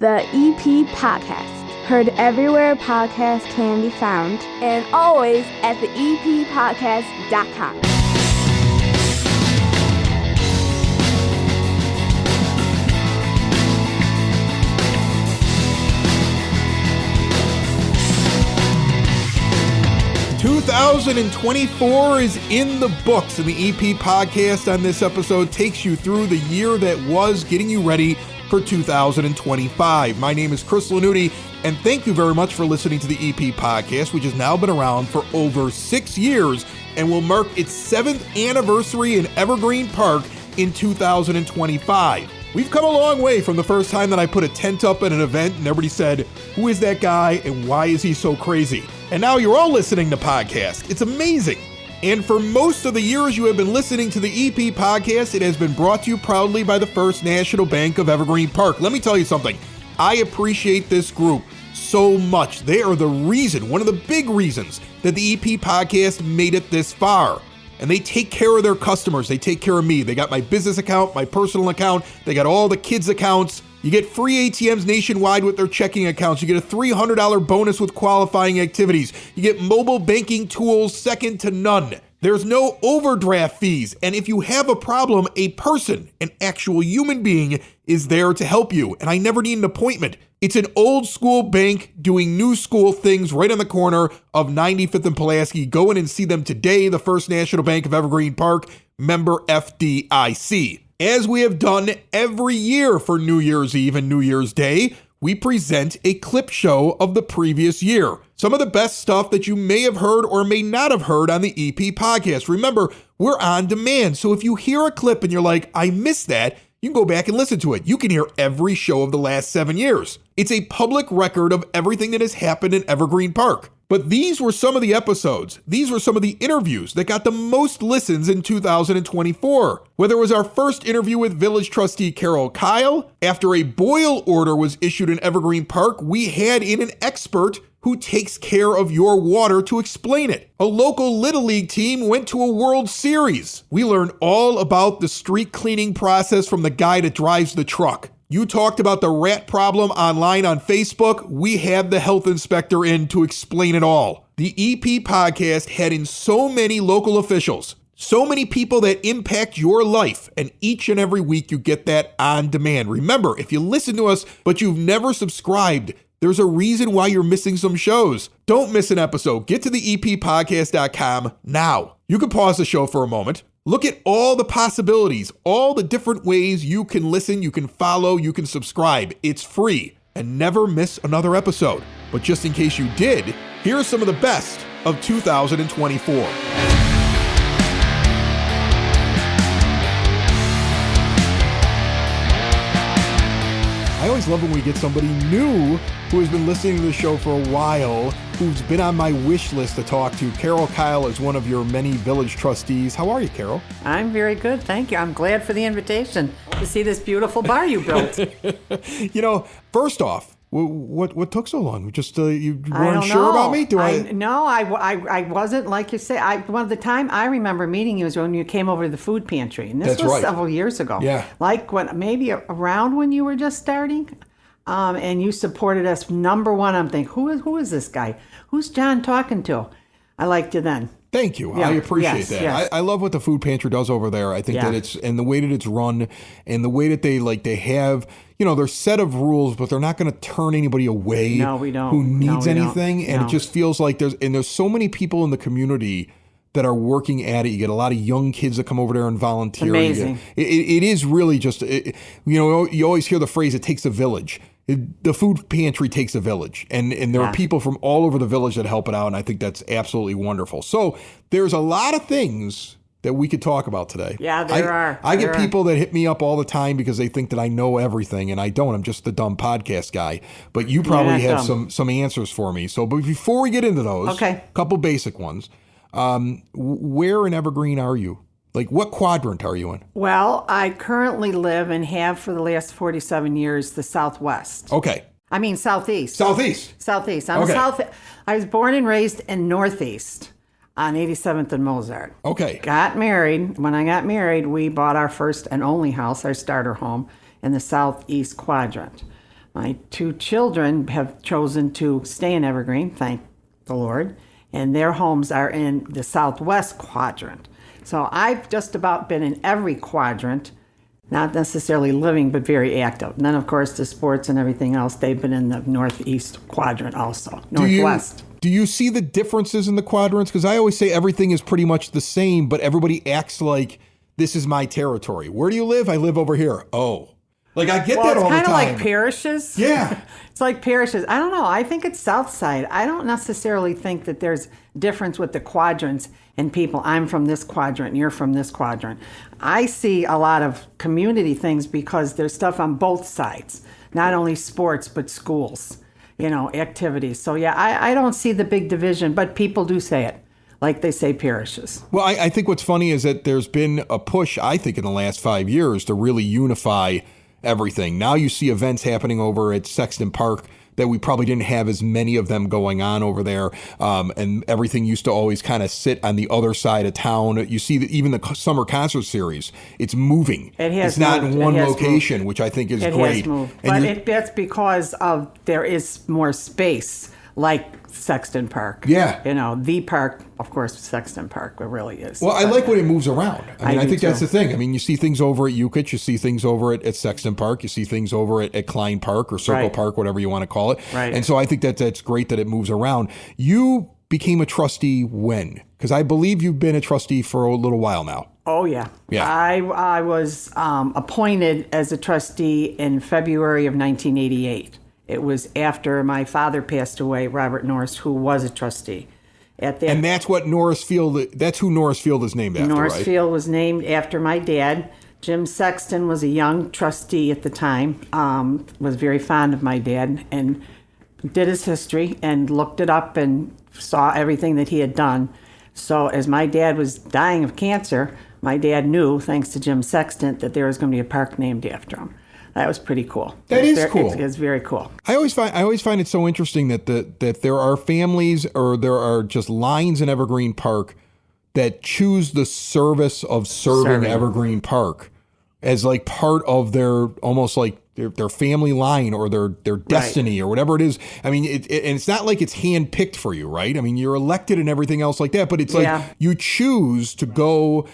The EP Podcast. Heard everywhere podcasts can be found, and always at theeppodcast.com. "2024 is in the books, and the EP Podcast on this episode takes you through the year that was, getting you ready for 2025. My name is Chris Lanuti, and thank you very much for listening to the EP Podcast, which has now been around for over 6 years and will mark its 7th anniversary in Evergreen Park in 2025. We've come a long way from the first time that I put a tent up at an event and everybody said, "Who is that guy and why is he so crazy?" And now you're all listening to podcasts. It's amazing. And for most of the years you have been listening to the EP Podcast, it has been brought to you proudly by the First National Bank of Evergreen Park. Let me tell you something. I appreciate this group so much. They are the reason, one of the big reasons, that the EP Podcast made it this far. And they take care of their customers. They take care of me. They got my business account, my personal account. They got all the kids' accounts. You get free ATMs nationwide with their checking accounts. You get a $300 bonus with qualifying activities. You get mobile banking tools second to none. There's no overdraft fees. And if you have a problem, a person, an actual human being, is there to help you. And I never need an appointment. It's an old school bank doing new school things right on the corner of 95th and Pulaski. Go in and see them today. The First National Bank of Evergreen Park, member FDIC. As we have done every year for New Year's Eve and New Year's Day, we present a clip show of the previous year. Some of the best stuff that you may have heard or may not have heard on the EP Podcast. Remember, we're on demand, so if you hear a clip and you're like, "I missed that," you can go back and listen to it. You can hear every show of the last 7 years. It's a public record of everything that has happened in Evergreen Park. But these were some of the episodes. These were some of the interviews that got the most listens in 2024. Whether it was our first interview with Village Trustee Carol Kyle, after a boil order was issued in Evergreen Park, we had in an expert who takes care of your water to explain it. A local Little League team went to a World Series. We learned all about the street cleaning process from the guy that drives the truck. You talked about the rat problem online on Facebook. We had the health inspector in to explain it all. The EP Podcast had in so many local officials, so many people that impact your life, and each and every week you get that on demand. Remember, if you listen to us but you've never subscribed, there's a reason why you're missing some shows. Don't miss an episode. Get to the eppodcast.com now. You can pause the show for a moment. Look at all the possibilities, all the different ways you can listen, you can follow, you can subscribe. It's free, and never miss another episode. But just in case you did, here's some of the best of 2024. I always love when we get somebody new who has been listening to the show for a while, who's been on my wish list to talk to. Carol Kyle is one of your many village trustees. How are you, Carol? I'm very good, thank you. I'm glad for the invitation to see this beautiful bar you built. First off, what took so long? Just you weren't sure about me? No, I wasn't, like you say. One of the time I remember meeting you was when you came over to the food pantry, and this That's was right. several years ago. Yeah, like maybe around when you were just starting, and you supported us. Number one, I'm thinking, who is this guy? Who's John talking to? I liked you then. Thank you. Yeah. I appreciate Yes, that. yes. I love what the food pantry does over there. I think that it's, and the way that it's run, and the way that they have, their set of rules, but they're not going to turn anybody away. No, we don't. Who needs No, we anything. don't. And No. it just feels like there's so many people in the community that are working at it. You get a lot of young kids that come over there and volunteer. Amazing. It is really just, you always hear the phrase, it takes a village. The food pantry takes a village, and there are people from all over the village that help it out, and I think that's absolutely wonderful. So there's a lot of things that we could talk about today. Yeah, there are. I get people that hit me up all the time because they think that I know everything, and I don't. I'm just the dumb podcast guy. But you probably have some answers for me. So, but before we get into those, a couple basic ones. Where in Evergreen are you? Like, what quadrant are you in? Well, I currently live and have for the last 47 years the Southwest. Okay. I mean Southeast. Southeast. I was born and raised in Northeast on 87th and Mozart. Okay. Got married. When I got married, we bought our first and only house, our starter home, in the Southeast quadrant. My 2 children have chosen to stay in Evergreen, thank the Lord, and their homes are in the southwest quadrant. So I've just about been in every quadrant, not necessarily living, but very active. And then, of course, the sports and everything else, they've been in the northeast quadrant also, northwest. Do you see the differences in the quadrants? Because I always say everything is pretty much the same, but everybody acts like this is my territory. Where do you live? I live over here. Oh. Like, I get that all the time. It's kind of like parishes. Yeah. It's like parishes. I don't know. I think it's south side. I don't necessarily think that there's difference with the quadrants and people. I'm from this quadrant, you're from this quadrant. I see a lot of community things because there's stuff on both sides, not only sports, but schools, activities. So, yeah, I don't see the big division, but people do say it. Like they say parishes. Well, I think what's funny is that there's been a push, I think, in the last 5 years to really unify everything. Now you see events happening over at Sexton Park that we probably didn't have as many of them going on over there. And everything used to always kind of sit on the other side of town. You see that even the summer concert series, it's moving. It has It's not moved. in one location, which I think is It great. has moved. And But that's because there is more space, like Sexton Park. Yeah. The park, of course, Sexton Park, it really is. Well, I like when it moves around. I do think that's too. the thing. I mean, you see things over at Yukich, you see things over at Sexton Park, you see things over at Klein Park or Circle Right. Park, whatever you want to call it. Right. And so I think that's great that it moves around. You became a trustee when? Because I believe you've been a trustee for a little while now. Oh, yeah. Yeah. I was appointed as a trustee in February of 1988. It was after my father passed away, Robert Norris, who was a trustee. And that's what Norris Field, that's who Norris Field is named after, Norris right? Field was named after my dad. Jim Sexton was a young trustee at the time, was very fond of my dad, and did his history and looked it up and saw everything that he had done. So as my dad was dying of cancer, my dad knew, thanks to Jim Sexton, that there was going to be a park named after him. That was pretty cool. That is cool. It's very cool. I always find it so interesting that that there are families or there are just lines in Evergreen Park that choose the service of serving Evergreen Park as like part of their almost like their family line or their destiny or whatever it is. I mean, and it's not like it's handpicked for you, right? I mean, you're elected and everything else like that, but it's like you choose to go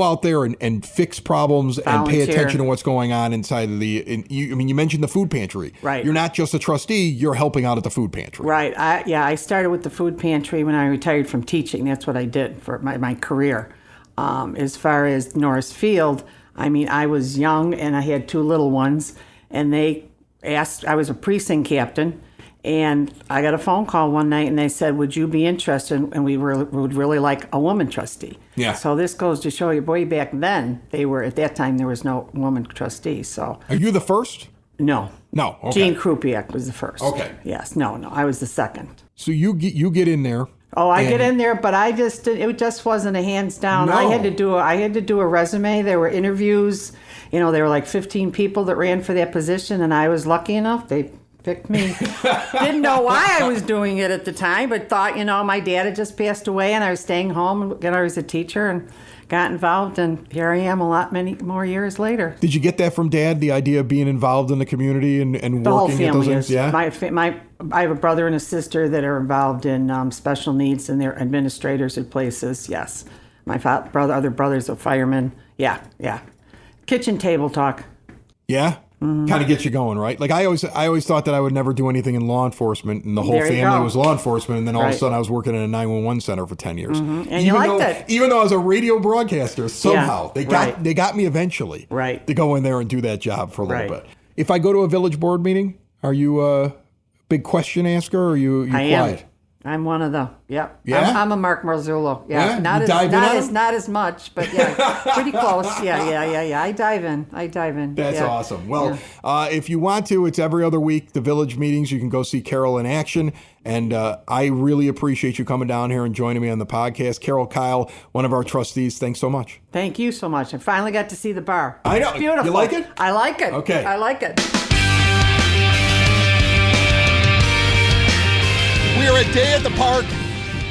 out there and fix problems and pay attention to what's going on inside of you mentioned the food pantry. Right. You're not just a trustee, you're helping out at the food pantry. Right. I started with the food pantry when I retired from teaching. That's what I did for my career. As far as Norris Field, I mean, I was young and I had 2 little ones, and they asked, I was a precinct captain, and I got a phone call one night and they said, would you be interested? And we would really like a woman trustee. Yeah. So this goes to show you, boy, back then, at that time, there was no woman trustee. So. Are you the first? No. No. Okay. Jean Krupiak was the first. Okay. Yes. No, I was the second. So you get in there. Oh, I get in there, but it just wasn't a hands down. No. I had to do a resume. There were interviews. There were like 15 people that ran for that position, and I was lucky enough. They picked me. Didn't know why I was doing it at the time, but thought, my dad had just passed away and I was staying home and I was a teacher and got involved, and here I am many more years later. Did you get that from Dad, the idea of being involved in the community and The whole working at those family things? is. Yeah. I have a brother and a sister that are involved in special needs, and they're administrators at places. Yes, my other brothers are firemen. Yeah. Kitchen table talk. Yeah. Mm-hmm. Kind of gets you going, right? Like I always thought that I would never do anything in law enforcement, and the whole There you family go. was law enforcement, and then all of a Right. sudden I was working in a 911 center for 10 years. And you liked it. Even though I was a radio broadcaster, somehow Yeah, they got me eventually Right. to go in there and do that job for a little Right. bit. If I go to a village board meeting, are you a big question asker or are you I quiet? am. I'm one of them. Yep. Yeah? I'm a Mark Marzullo. Yeah? Yeah. Not You as dive in not on as him? not as much, but yeah, pretty close. Yeah. I dive in. That's Yeah. awesome. Well, if you want to, it's every other week, the village meetings. You can go see Carol in action. And I really appreciate you coming down here and joining me on the podcast. Carol Kyle, one of our trustees, thanks so much. Thank you so much. I finally got to see the bar. I know. It's beautiful. You like it? I like it. Okay. I like it. We are at Day at the Park,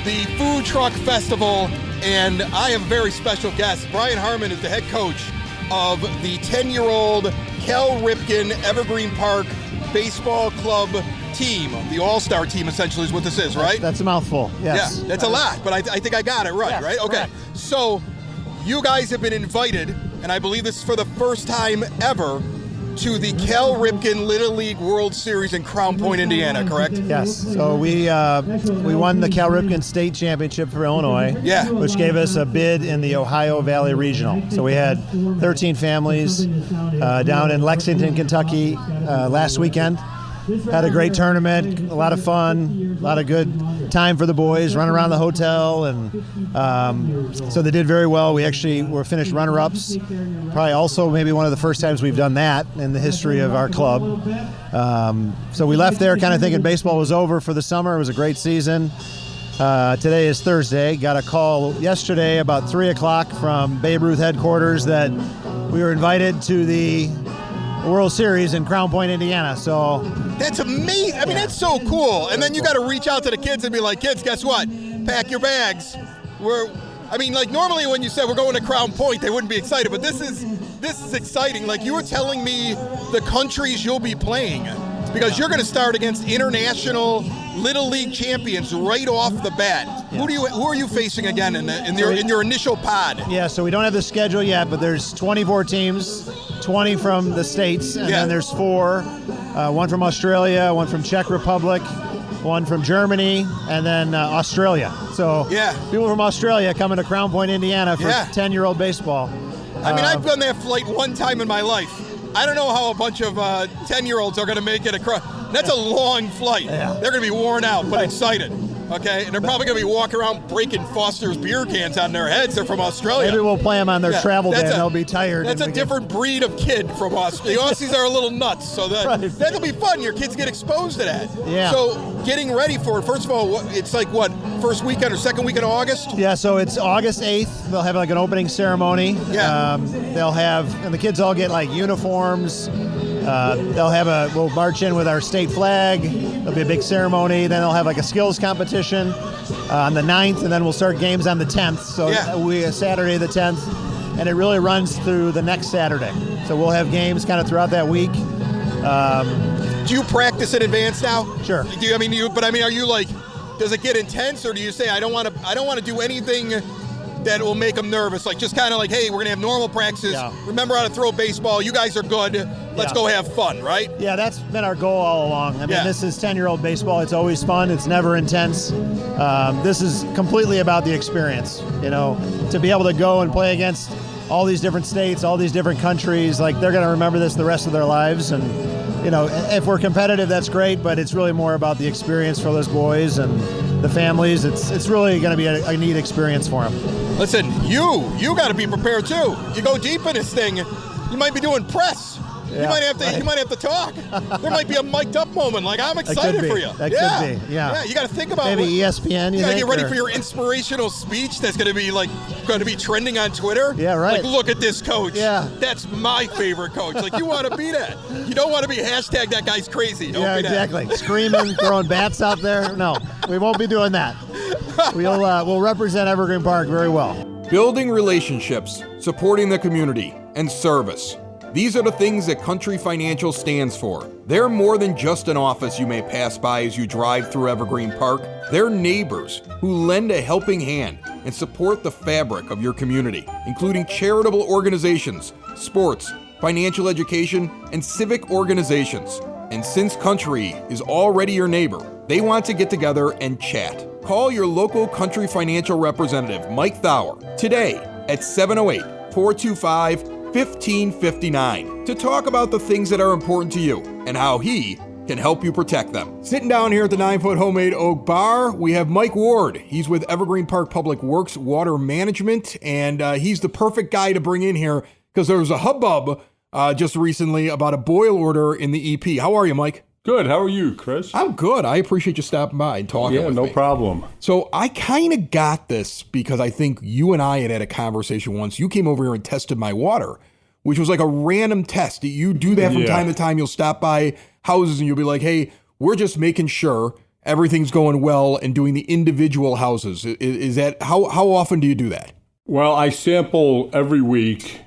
the Food Truck Festival, and I have a very special guest. Brian Harmon is the head coach of the 10-year-old Cal Ripken Evergreen Park baseball club team. The all-star team, essentially, is what this is, right? That's a mouthful, yes. Yeah, that's a lot, but I think I got it right, Yes, right? Okay, correct. so you guys have been invited, and I believe this is for the first time ever, to the Cal Ripken Little League World Series in Crown Point, Indiana, correct? Yes. So we won the Cal Ripken State Championship for Illinois, Yeah. which gave us a bid in the Ohio Valley Regional. So we had 13 families down in Lexington, Kentucky last weekend. Had a great tournament, a lot of fun, a lot of good time for the boys, run around the hotel, and so they did very well. We actually were finished runner-ups, probably also maybe one of the first times we've done that in the history of our club. So we left there kind of thinking baseball was over for the summer. It was a great season. Today is Thursday. Got a call yesterday about 3 o'clock from Babe Ruth headquarters that we were invited to the World Series in Crown Point, Indiana. So That's amazing. I mean, that's so cool. And then you got to reach out to the kids and be like, kids, guess what? Pack your bags. Normally when you said we're going to Crown Point, they wouldn't be excited, but this is exciting. Like, you were telling me the countries you'll be playing, because you're going to start against international Little League champions right off the bat. Yeah. Who are you facing again in your initial pod? yeah, so we don't have the schedule yet, but there's 24 teams, 20 from the States, and then there's 4, one from Australia, one from Czech Republic, one from Germany, and then Australia. So people from Australia coming to Crown Point, Indiana for 10-year-old baseball. I mean, I've done that flight one time in my life. I don't know how a bunch of 10-year-olds are going to make it across. That's a long flight. Yeah. They're going to be worn out, but excited. Okay, and they're probably going to be walking around breaking Foster's beer cans on their heads. They're from Australia. Maybe we'll play them on their travel day and they'll be tired. That's a different breed of kid from Australia. The Aussies are a little nuts, so that'll be fun. Your kids get exposed to that. Yeah. So getting ready for it, first of all, it's like what, first weekend or second weekend of August? Yeah, so it's August 8th. They'll have like an opening ceremony. Yeah. And the kids all get like uniforms. We'll march in with our state flag. There'll be a big ceremony. Then they'll have like a skills competition on the 9th, and then we'll start games on the 10th. So Saturday the 10th, and it really runs through the next Saturday. So we'll have games kind of throughout that week. Do you practice in advance now? Sure. Are you like, does it get intense, or do you say I don't want to do anything that will make them nervous? Like, just kind of like, hey, we're going to have normal practices. Yeah. Remember how to throw a baseball. You guys are good. Let's go have fun, right? Yeah, that's been our goal all along. I mean, this is 10-year-old baseball. It's always fun. It's never intense. This is completely about the experience, to be able to go and play against all these different states, all these different countries. Like, they're going to remember this the rest of their lives. And, if we're competitive, that's great, but it's really more about the experience for those boys and the families. It's really going to be a neat experience for them. Listen, you got to be prepared too. You go deep in this thing, you might be doing press. Yeah, you might have to talk. There might be a mic'd up moment. Like, I'm excited for you. That could be. Yeah. You got to think about maybe ESPN. You got to get ready for your inspirational speech that's going to be trending on Twitter. Yeah, right. Like, look at this coach. Yeah. That's my favorite coach. Like, you want to be that. You don't want to be hashtag that guy's crazy. Don't be exactly. Screaming, throwing bats out there. No, we won't be doing that. We'll represent Evergreen Park very well. Building relationships, supporting the community, and service. These are the things that Country Financial stands for. They're more than just an office you may pass by as you drive through Evergreen Park. They're neighbors who lend a helping hand and support the fabric of your community, including charitable organizations, sports, financial education, and civic organizations. And since Country is already your neighbor, they want to get together and chat. Call your local Country Financial representative, Mike Thauer, today at 708-425-1559 to talk about the things that are important to you and how he can help you protect them. Sitting down here at the 9-foot homemade oak bar, we have Mike Ward. He's with Evergreen Park Public Works Water Management, and he's the perfect guy to bring in here because there was a hubbub just recently about a boil order in the EP. How are you, Mike? Good. How are you, Chris? I'm good. I appreciate you stopping by and talking with me. Yeah, no problem. So I kind of got this because I think you and I had a conversation once. You came over here and tested my water, which was like a random test. You do that from time to time. You'll stop by houses and you'll be like, hey, we're just making sure everything's going well and doing the individual houses. Is that how often do you do that? Well, I sample every week,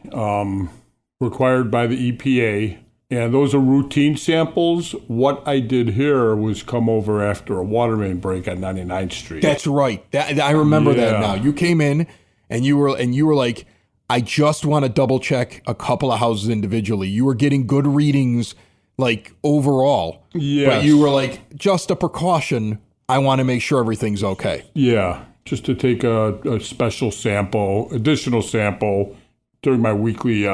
required by the EPA. And those are routine samples. What I did here was come over after a water main break on 99th Street. That's right. I remember that now. You came in and you were like, I just want to double check a couple of houses individually. You were getting good readings, like overall. Yes. But you were like, just a precaution. I want to make sure everything's okay. Yeah, just to take a special sample, additional sample during my weekly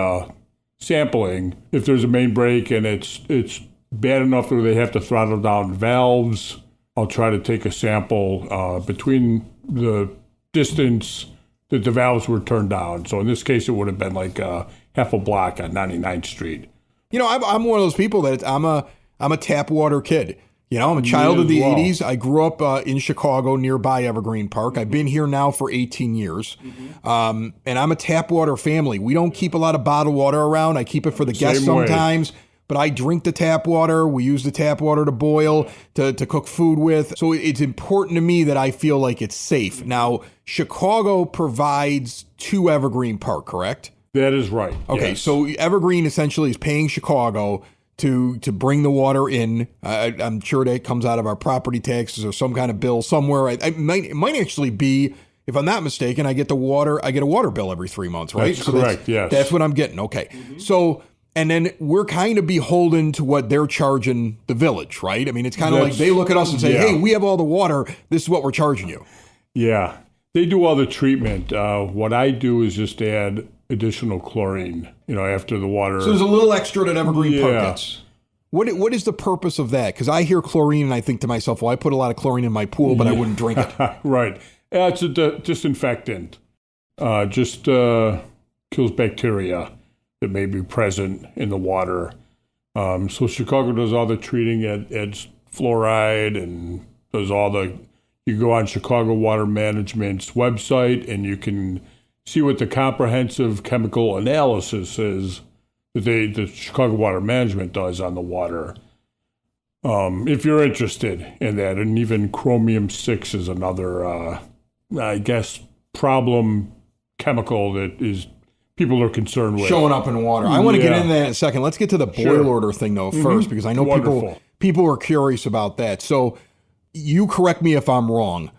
sampling. If there's a main break and it's bad enough where they have to throttle down valves, I'll try to take a sample between the distance that the valves were turned down. So in this case, it would have been like half a block on 99th Street. You know, I'm one of those people that I'm a tap water kid. You know, I'm a child of the 80s. I grew up in Chicago nearby Evergreen Park. I've been here now for 18 years. And I'm a tap water family. We don't keep a lot of bottled water around. I keep it for the guests sometimes. But I drink the tap water. We use the tap water to boil, to cook food with. So it's important to me that I feel like it's safe. Now, Chicago provides to Evergreen Park, correct? That is right. Okay, yes. so Evergreen essentially is paying Chicago to bring the water in. I'm sure that comes out of our property taxes or some kind of bill somewhere. It might actually be, if I'm not mistaken, I get a water bill every 3 months, right? That's correct, yes. That's what I'm getting. Okay. So, and then we're kind of beholden to what they're charging the village, right? I mean, it's kind of like they look at us and say, hey, we have all the water. This is what we're charging you. Yeah. They do all the treatment. What I do is just add additional chlorine, after the water. So there's a little extra that Evergreen Park gets. What is the purpose of that? Because I hear chlorine and I think to myself, well, I put a lot of chlorine in my pool, but I wouldn't drink it. Right. It's a disinfectant. Just kills bacteria that may be present in the water. So Chicago does all the treating, adds fluoride and does all the... You go on Chicago Water Management's website and you can see what the comprehensive chemical analysis is that the Chicago Water Management does on the water. If you're interested in that, and even chromium-6 is another, problem chemical that is people are concerned with. Showing up in water. I want to get into that in a second. Let's get to the boil order thing, though, first, because I know people are curious about that. So you correct me if I'm wrong.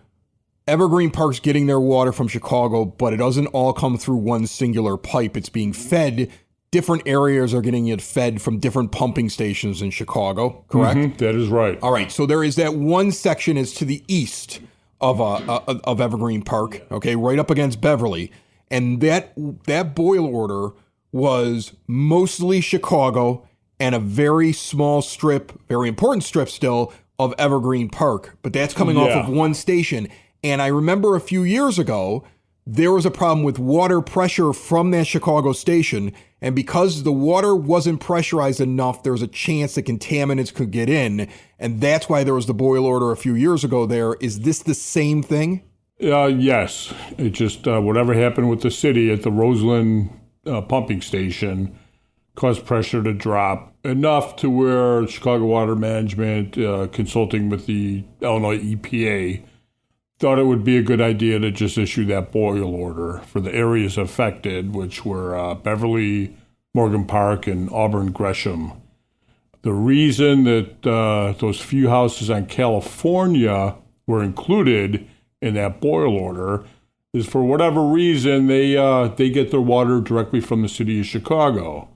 Evergreen Park's getting their water from Chicago, but it doesn't all come through one singular pipe. It's being fed. Different areas are getting it fed from different pumping stations in Chicago, correct? Mm-hmm, that is right. All right, so there is that one section is to the east of Evergreen Park, okay, right up against Beverly. And that boil order was mostly Chicago and a very small strip, very important strip still, of Evergreen Park. But that's coming off of one station. And I remember a few years ago, there was a problem with water pressure from that Chicago station. And because the water wasn't pressurized enough, there was a chance that contaminants could get in. And that's why there was the boil order a few years ago there. Is this the same thing? Yes. It just, whatever happened with the city at the Roseland pumping station caused pressure to drop enough to where Chicago Water Management, consulting with the Illinois EPA, thought it would be a good idea to just issue that boil order for the areas affected, which were Beverly, Morgan Park, and Auburn Gresham. The reason that those few houses on California were included in that boil order is for whatever reason they get their water directly from the city of Chicago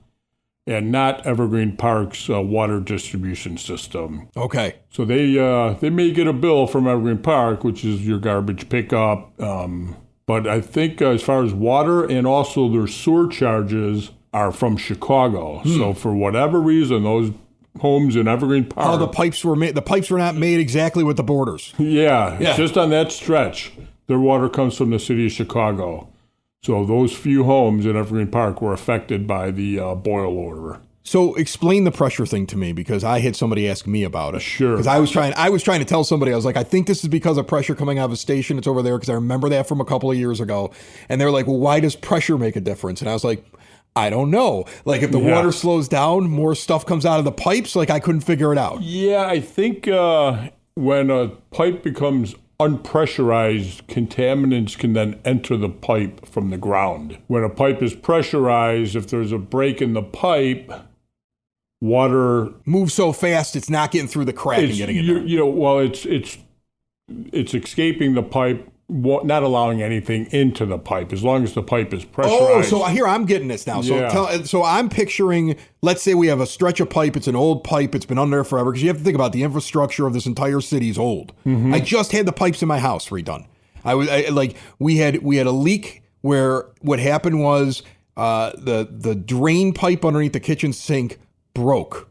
and not Evergreen Park's water distribution system. Okay. So they may get a bill from Evergreen Park, which is your garbage pickup. But I think as far as water and also their sewer charges are from Chicago. So for whatever reason, those homes in Evergreen Park... How the pipes were made. The pipes were not made exactly with the borders. Yeah, just on that stretch, their water comes from the city of Chicago. So those few homes in Evergreen Park were affected by the boil order. So explain the pressure thing to me, because I had somebody ask me about it. Sure. Because I was trying to tell somebody, I was like, I think this is because of pressure coming out of a station. It's over there, because I remember that from a couple of years ago. And they're like, well, why does pressure make a difference? And I was like, I don't know. Like if the water slows down, more stuff comes out of the pipes. Like I couldn't figure it out. Yeah, I think when a pipe becomes unpressurized, contaminants can then enter the pipe from the ground. When a pipe is pressurized, if there's a break in the pipe, water Move so fast, it's not getting through the crack and getting in there. well, it's escaping the pipe, not allowing anything into the pipe, as long as the pipe is pressurized. Oh, so here I'm getting this now. So Yeah. so I'm picturing, let's say we have a stretch of pipe. It's an old pipe. It's been under there forever, because you have to think about the infrastructure of this entire city is old. Mm-hmm. I just had the pipes in my house redone. We had a leak where what happened was the drain pipe underneath the kitchen sink broke,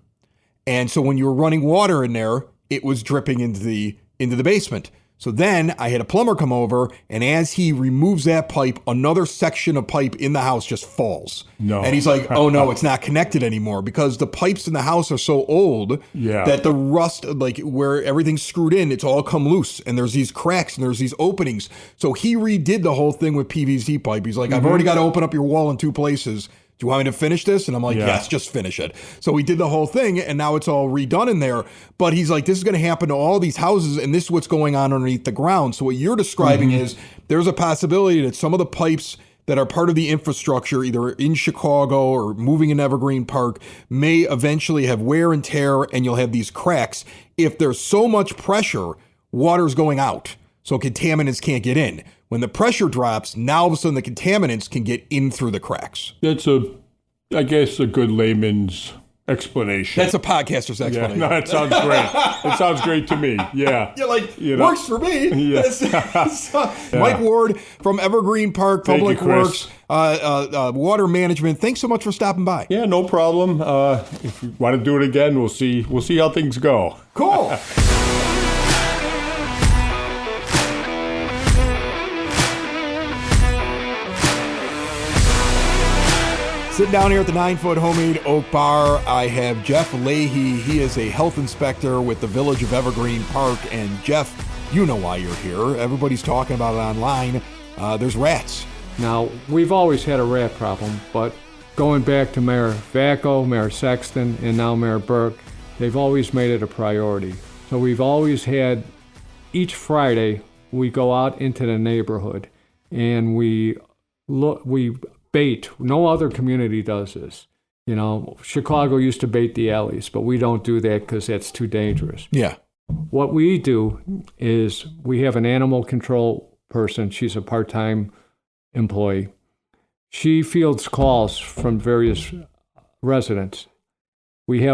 and so when you were running water in there, it was dripping into the basement. So then I had a plumber come over, and as he removes that pipe, another section of pipe in the house just falls. No. And he's like, oh no, it's not connected anymore, because the pipes in the house are so old that the rust, like where everything's screwed in, it's all come loose, and there's these cracks and there's these openings. So he redid the whole thing with PVC pipe. He's like, I've already got to open up your wall in 2 places. Do you want me to finish this? And I'm like, yes, just finish it. So we did the whole thing, and now it's all redone in there. But he's like, this is going to happen to all these houses, and this is what's going on underneath the ground. So what you're describing is there's a possibility that some of the pipes that are part of the infrastructure, either in Chicago or moving in Evergreen Park, may eventually have wear and tear, and you'll have these cracks. If there's so much pressure, water's going out, so contaminants can't get in. When the pressure drops, now all of a sudden the contaminants can get in through the cracks. That's I guess, a good layman's explanation. That's a podcaster's explanation. Yeah, no, that sounds great. It sounds great to me. Yeah. Yeah, works for me. Yeah. Mike Ward from Evergreen Park Public Thank you, Chris. Works, Water Management. Thanks so much for stopping by. Yeah, no problem. If you want to do it again, we'll see how things go. Cool. Sitting down here at the 9-foot homemade oak bar, I have Jeff Leahy. He is a health inspector with the Village of Evergreen Park. And Jeff, you know why you're here. Everybody's talking about it online. There's rats. Now, we've always had a rat problem, but going back to Mayor Vacco, Mayor Sexton, and now Mayor Burke, they've always made it a priority. So we've always had, each Friday, we go out into the neighborhood and we bait. No other community does this. You know, Chicago used to bait the alleys, but we don't do that because that's too dangerous. Yeah. What we do is we have an animal control person. She's a part-time employee. She fields calls from various residents. We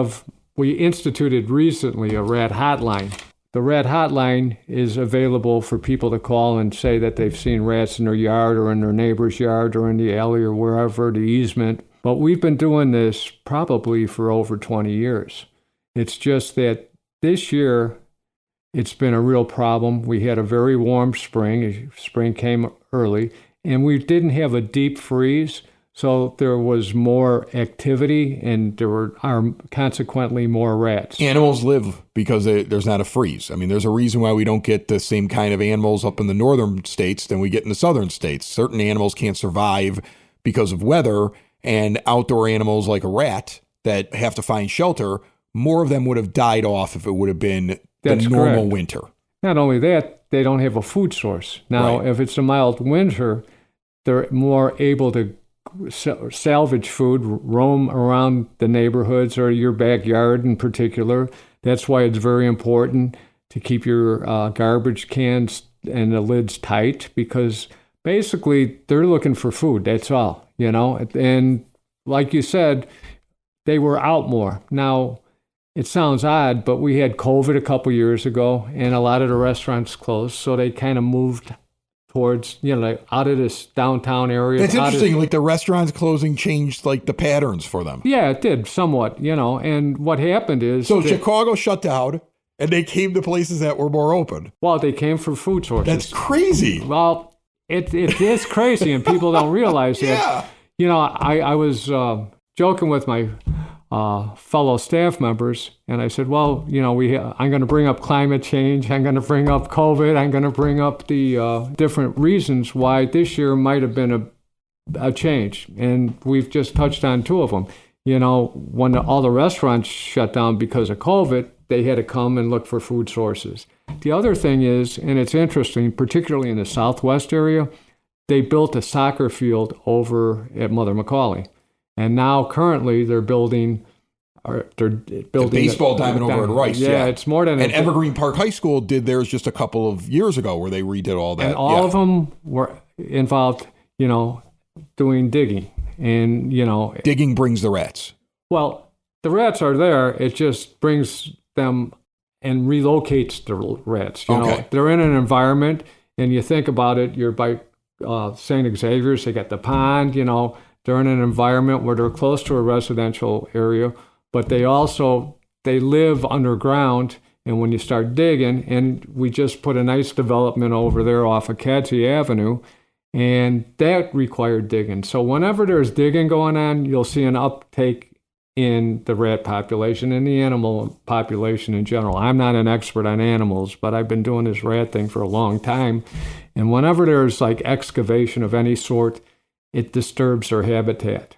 instituted recently a rat hotline. The rat hotline is available for people to call and say that they've seen rats in their yard or in their neighbor's yard or in the alley or wherever, the easement. But we've been doing this probably for over 20 years. It's just that this year, it's been a real problem. We had a very warm spring. Spring came early, and we didn't have a deep freeze. So there was more activity, and there are consequently more rats. Animals live because there's not a freeze. I mean, there's a reason why we don't get the same kind of animals up in the northern states than we get in the southern states. Certain animals can't survive because of weather, and outdoor animals like a rat that have to find shelter, more of them would have died off if it would have been That's the normal correct. winter. Not only that, they don't have a food source. Now, Right. if it's a mild winter, they're more able to salvage food, roam around the neighborhoods or your backyard in particular. That's why it's very important to keep your garbage cans and the lids tight, because basically they're looking for food. That's all, you know. And like you said, they were out more. Now, it sounds odd, but we had COVID a couple years ago, and a lot of the restaurants closed, so they kind of moved towards, you know, like out of this downtown area. That's interesting. Like the restaurants closing changed like the patterns for them. Yeah, it did somewhat, you know. And what happened is, So Chicago shut down, and they came to places that were more open. well, they came for food sources. That's crazy. Well, it is crazy, and people don't realize that. Yeah. You know, I was joking with my fellow staff members, and I said, well, you know, I'm going to bring up climate change, I'm going to bring up COVID, I'm going to bring up the different reasons why this year might have been a change, and we've just touched on two of them. You know, when all the restaurants shut down because of COVID, they had to come and look for food sources. The other thing is, and it's interesting, particularly in the Southwest area, they built a soccer field over at Mother McCauley. And now currently they're building they're building baseball diamond over at Rice. Yeah, it's more than. And Evergreen Park High School did theirs just a couple of years ago, where they redid all that. And all of them were involved, doing digging, and digging brings the rats. Well, the rats are there. It just brings them and relocates the rats. You know, they're in an environment, and you think about it. You're by St. Xavier's. They got the pond. They're in an environment where they're close to a residential area, but they live underground. And when you start digging, and we just put a nice development over there off of Cadsey Avenue, and that required digging. So whenever there's digging going on, you'll see an uptake in the rat population and the animal population in general. I'm not an expert on animals, but I've been doing this rat thing for a long time. And whenever there's like excavation of any sort, it disturbs their habitat.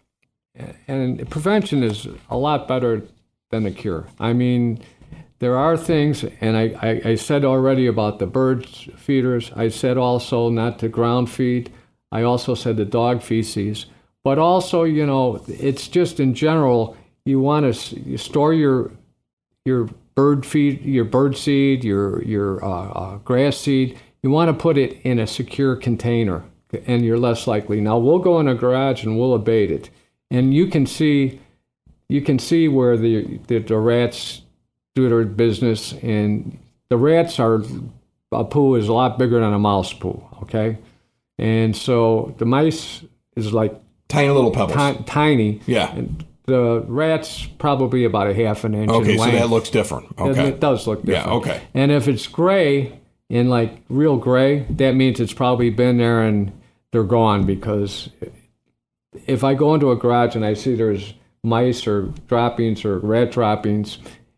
And prevention is a lot better than the cure. I mean, there are things, and I said already about the bird feeders. I said also not to ground feed. I also said the dog feces. But also, it's just in general, you want to store your bird feed, your bird seed, your grass seed. You want to put it in a secure container, and you're less likely. Now we'll go in a garage and we'll abate it, and you can see where the rats do their business, and the rats poo is a lot bigger than a mouse poo. Okay, and so the mice is like tiny little pebbles, tiny. Yeah. And the rat's probably about a half an inch in length. So that looks different. Okay. It does look different. Yeah, okay. And if it's gray, and like real gray, that means it's probably been there and they're gone, because if I go into a garage and I see there's mice or droppings or rat droppings,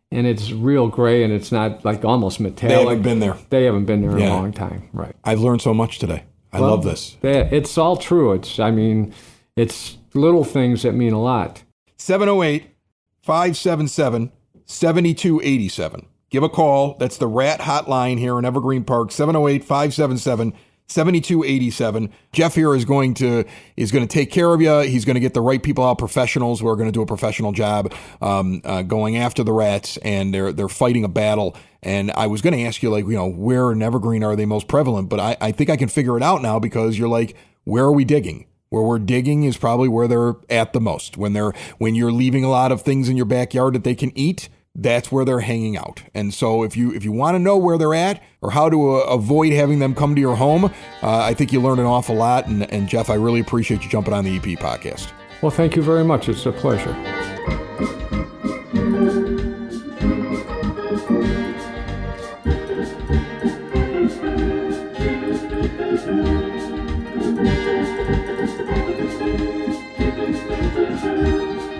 and it's real gray and it's not like almost metallic. They haven't been there. They haven't been there in a long time. Right. I've learned so much today. I love this. It's all true. It's little things that mean a lot. 708-577-7287. Give a call. That's the rat hotline here in Evergreen Park, 708-577-7287. Jeff here is going to take care of you. He's going to get the right people out, professionals who are going to do a professional job going after the rats, and they're fighting a battle. And I was going to ask you, where in Evergreen are they most prevalent? But I think I can figure it out now, because you're like, where are we digging? Where we're digging is probably where they're at the most. When you're leaving a lot of things in your backyard that they can eat, that's where they're hanging out. And so if you want to know where they're at or how to avoid having them come to your home, I think you learned an awful lot. And Jeff, I really appreciate you jumping on the EP podcast. Well, thank you very much. It's a pleasure.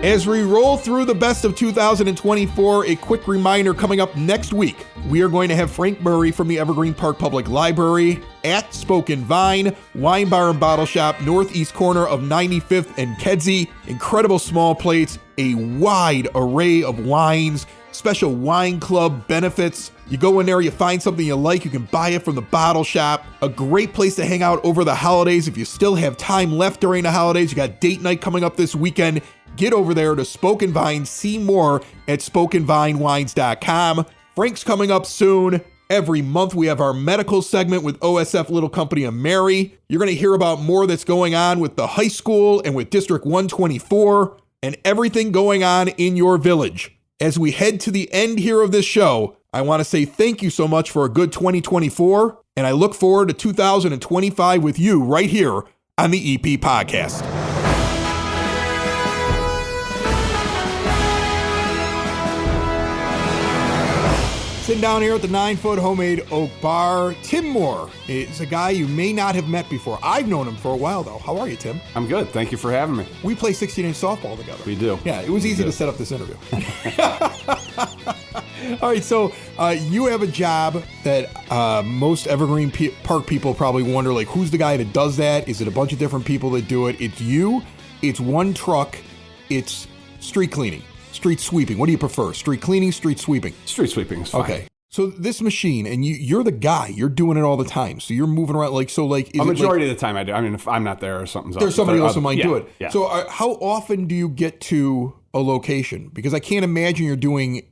As we roll through the best of 2024, a quick reminder coming up next week. We are going to have Frank Murray from the Evergreen Park Public Library at Spoken Vine, Wine Bar and Bottle Shop, northeast corner of 95th and Kedzie. Incredible small plates, a wide array of wines, special wine club benefits. You go in there, you find something you like, you can buy it from the bottle shop. A great place to hang out over the holidays. If you still have time left during the holidays, you got date night coming up this weekend. Get over there to Spoken Vine. See more at SpokenVineWines.com. Frank's coming up soon. Every month we have our medical segment with OSF Little Company of Mary. You're going to hear about more that's going on with the high school and with District 124 and everything going on in your village. As we head to the end here of this show, I want to say thank you so much for a good 2024, and I look forward to 2025 with you right here on the EP Podcast. Sitting down here at the 9-foot homemade oak bar, Tim Moore is a guy you may not have met before. I've known him for a while, though. How are you, Tim? I'm good. Thank you for having me. We play 16-inch softball together. We do. Yeah, it was easy to set up this interview. All right, so you have a job that most Evergreen Park people probably wonder, like, who's the guy that does that? Is it a bunch of different people that do it? It's you. It's one truck. It's street cleaning. Street sweeping. What do you prefer? Street cleaning, street sweeping? Street sweeping is fine. Okay. So this machine, and you're the guy. You're doing it all the time. So you're moving around is a majority it of the time I do. I mean, if I'm not there or something's up, there's somebody else who might do it. Yeah. So how often do you get to a location? Because I can't imagine you're doing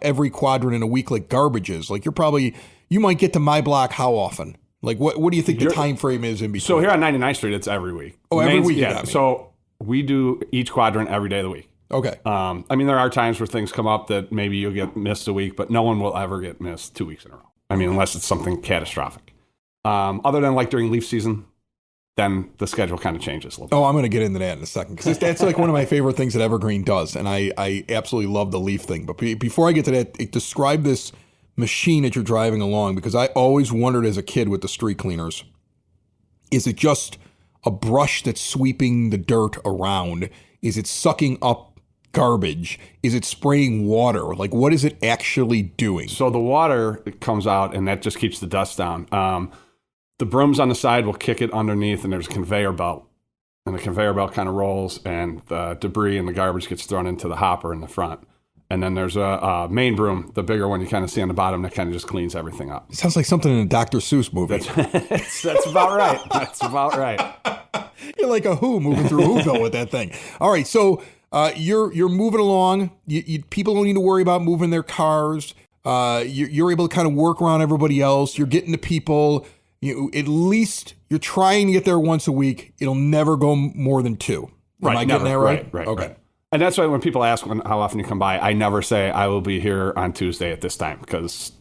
every quadrant in a week like garbage is. Like you might get to my block how often? Like what do you think the time frame is in between? So here on 99th Street, it's every week. Oh, every week. Yeah. So we do each quadrant every day of the week. Okay. I mean, there are times where things come up that maybe you'll get missed a week, but no one will ever get missed 2 weeks in a row. I mean, unless it's something catastrophic. Other than like during leaf season, then the schedule kind of changes a little bit. Oh, I'm going to get into that in a second because that's like one of my favorite things that Evergreen does, and I absolutely love the leaf thing. But before I get to that, describe this machine that you're driving along, because I always wondered as a kid with the street cleaners, is it just a brush that's sweeping the dirt around? Is it sucking up garbage? Is it spraying water? Like, what is it actually doing? So the water comes out, and that just keeps the dust down. The brooms on the side will kick it underneath, and there's a conveyor belt. And the conveyor belt kind of rolls, and the debris and the garbage gets thrown into the hopper in the front. And then there's a main broom, the bigger one you kind of see on the bottom, that kind of just cleans everything up. It sounds like something in a Dr. Seuss movie. That's about right. That's about right. You're like a Who moving through Whoville with that thing. All right, so you're moving along. People don't need to worry about moving their cars. You're able to kind of work around everybody else. You're getting to people. At least you're trying to get there once a week. It'll never go more than 2. Am I getting that right? Right. Okay. Right. And that's why when people ask how often you come by, I never say I will be here on Tuesday at this time, because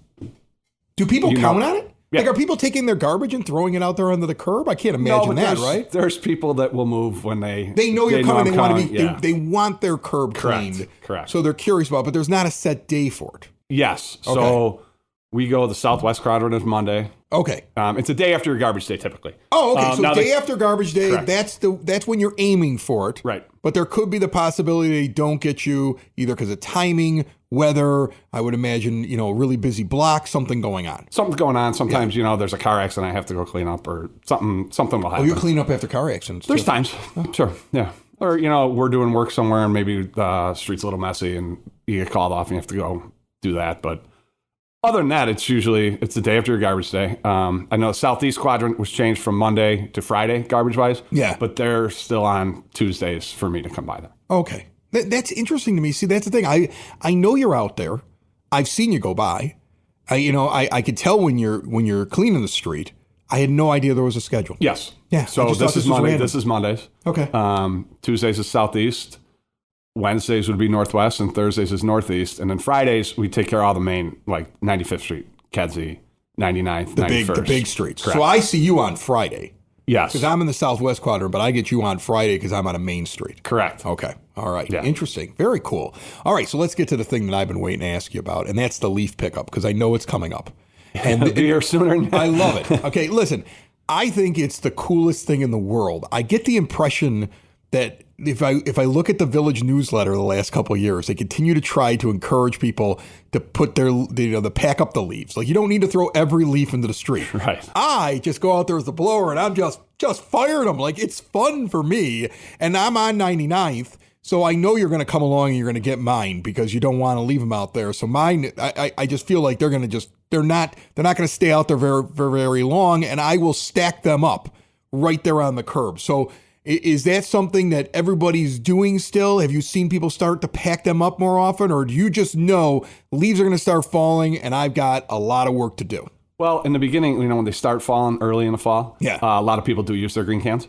do people count on it? Yeah. Like, are people taking their garbage and throwing it out there under the curb? I can't imagine that, right? There's people that will move when they know you're coming. They want to be. Yeah. They want their curb cleaned. Correct. So they're curious about it, but there's not a set day for it. Yes. Okay. So we go the Southwest quadrant is Monday. Okay. It's a day after your garbage day typically. Oh, okay. So day after garbage day, Correct. that's when you're aiming for it. Right. But there could be the possibility they don't get you either because of timing, weather. I would imagine, a really busy block, something going on. Something's going on. Sometimes, there's a car accident I have to go clean up, or something will happen. Oh, you clean up after car accidents? There's too. times. Sure. Yeah. Or, we're doing work somewhere and maybe the street's a little messy and you get called off and you have to go do that. But other than that, it's the day after your garbage day. I know Southeast quadrant was changed from Monday to Friday, garbage-wise. Yeah. But they're still on Tuesdays for me to come by there. Okay. That's interesting to me. See, that's the thing. I know you're out there. I've seen you go by. I could tell when you're cleaning the street. I had no idea there was a schedule. Yes. Yeah. So this is Monday. random. This is Mondays. Okay. Tuesdays is Southeast. Wednesdays would be Northwest, and Thursdays is Northeast. And then Fridays, we take care of all the main, like 95th Street, Kedzie, 99th, 91st. The big streets. Correct. So I see you on Friday. Yes. Because I'm in the Southwest quadrant, but I get you on Friday because I'm on a main street. Correct. Okay. All right. Yeah. Interesting. Very cool. All right. So let's get to the thing that I've been waiting to ask you about, and that's the leaf pickup, because I know it's coming up. And Be here sooner. I love it. Okay. Listen, I think it's the coolest thing in the world. I get the impression that if I look at the Village newsletter the last couple of years, they continue to try to encourage people to put to pack up the leaves. Like, you don't need to throw every leaf into the street. Right. I just go out there with the blower and I'm just firing them. Like, it's fun for me. And I'm on 99th. So I know you're going to come along and you're going to get mine because you don't want to leave them out there. So mine, I just feel like they're not going to stay out there very, very, very long, and I will stack them up right there on the curb. So is that something that everybody's doing still? Have you seen people start to pack them up more often, or do you just know leaves are going to start falling and I've got a lot of work to do? Well, in the beginning, when they start falling early in the fall, a lot of people do use their green cans.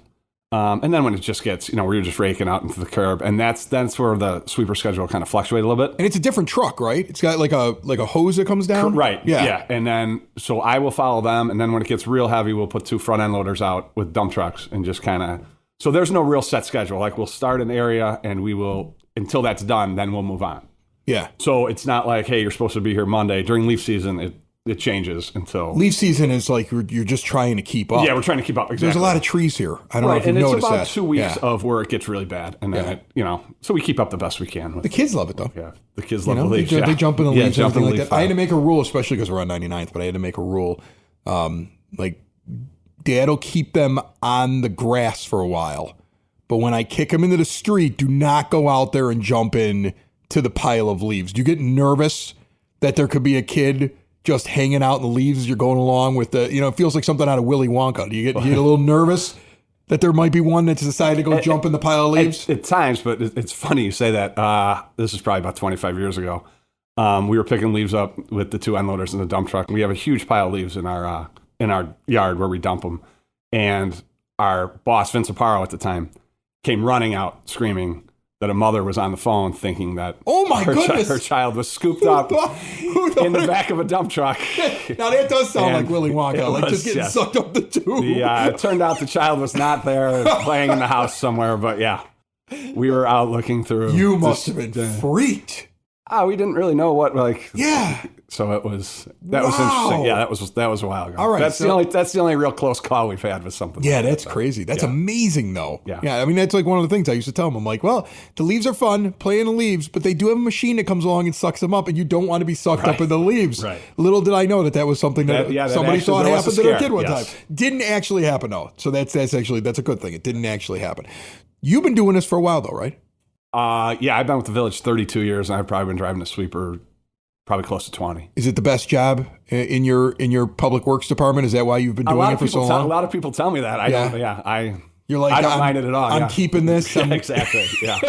And then when it just gets, where you're just raking out into the curb, and that's where the sweeper schedule kind of fluctuate a little bit. And it's a different truck, right? It's got like a hose that comes down? Right. Yeah. Yeah. And then, so I will follow them. And then when it gets real heavy, we'll put 2 front end loaders out with dump trucks and just kind of, so there's no real set schedule. Like, we'll start an area and we will, until that's done, then we'll move on. Yeah. So it's not like, hey, you're supposed to be here Monday. During leaf season, it changes until... Leaf season is like you're just trying to keep up. Yeah, we're trying to keep up. Exactly. There's a lot of trees here. I don't know if you've noticed that. And it's about 2 weeks of where it gets really bad. And then, so we keep up the best we can. The kids love it, though. Yeah, the kids love the leaves. They jump in the leaves and everything like that. File. I had to make a rule, especially because we're on 99th, but I had to make a rule. Like, Dad will keep them on the grass for a while. But when I kick them into the street, do not go out there and jump in to the pile of leaves. Do you get nervous that there could be a kid just hanging out in the leaves as you're going along with the, it feels like something out of Willy Wonka. Do you get a little nervous? That there might be one that's decided to go jump in the pile of leaves? At times, but it's funny you say that. This is probably about 25 years ago. We were picking leaves up with the 2 unloaders in the dump truck. We have a huge pile of leaves in our yard where we dump them. And our boss, Vince Aparo at the time, came running out screaming that a mother was on the phone thinking that her child was scooped up in the back of a dump truck. Now that does sound like Willy Wonka, like just getting sucked up the tube. Yeah, it turned out the child was not there, playing in the house somewhere, but yeah, we were out looking through. You must have been freaked. We didn't really know what, Yeah. So that was interesting. Yeah, that was a while ago. All right, that's the only real close call we've had with something. Yeah, that's crazy. That's amazing, though. Yeah. I mean, that's like one of the things I used to tell them. I'm like, well, the leaves are fun, play in the leaves, but they do have a machine that comes along and sucks them up, and you don't want to be sucked up in the leaves. Right. Little did I know that was something that somebody thought happened to their kid one time. Didn't actually happen, though. So that's a good thing. It didn't actually happen. You've been doing this for a while, though, right? Yeah, I've been with the village 32 years, and I've probably been driving a sweeper probably close to 20. Is it the best job in your public works department? Is that why you've been doing it for so long? A lot of people tell me that. You're like, I don't mind it at all. I'm keeping this. Yeah, exactly. Yeah.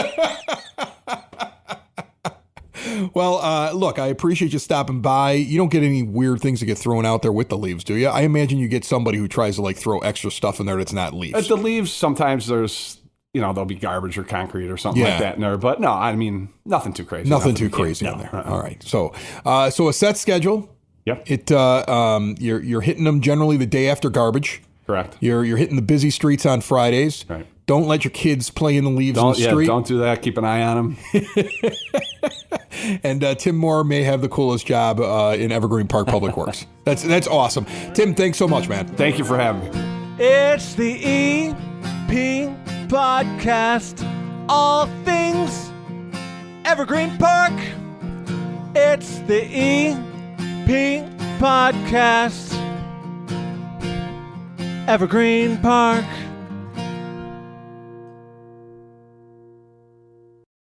Well, look, I appreciate you stopping by. You don't get any weird things that get thrown out there with the leaves, do you? I imagine you get somebody who tries to throw extra stuff in there that's not leaves. The leaves, sometimes there's, there'll be garbage or concrete or something like that in there. But no, I mean, nothing too crazy. Nothing too crazy in there. All right. So a set schedule. Yep. You're hitting them generally the day after garbage. Correct. You're hitting the busy streets on Fridays. Right. Don't let your kids play in the leaves in the street. Don't do that. Keep an eye on them. And Tim Moore may have the coolest job in Evergreen Park Public Works. That's awesome. Tim, thanks so much, man. Thank you for having me. It's the EP Podcast, all things Evergreen Park. It's the EP Podcast, Evergreen Park.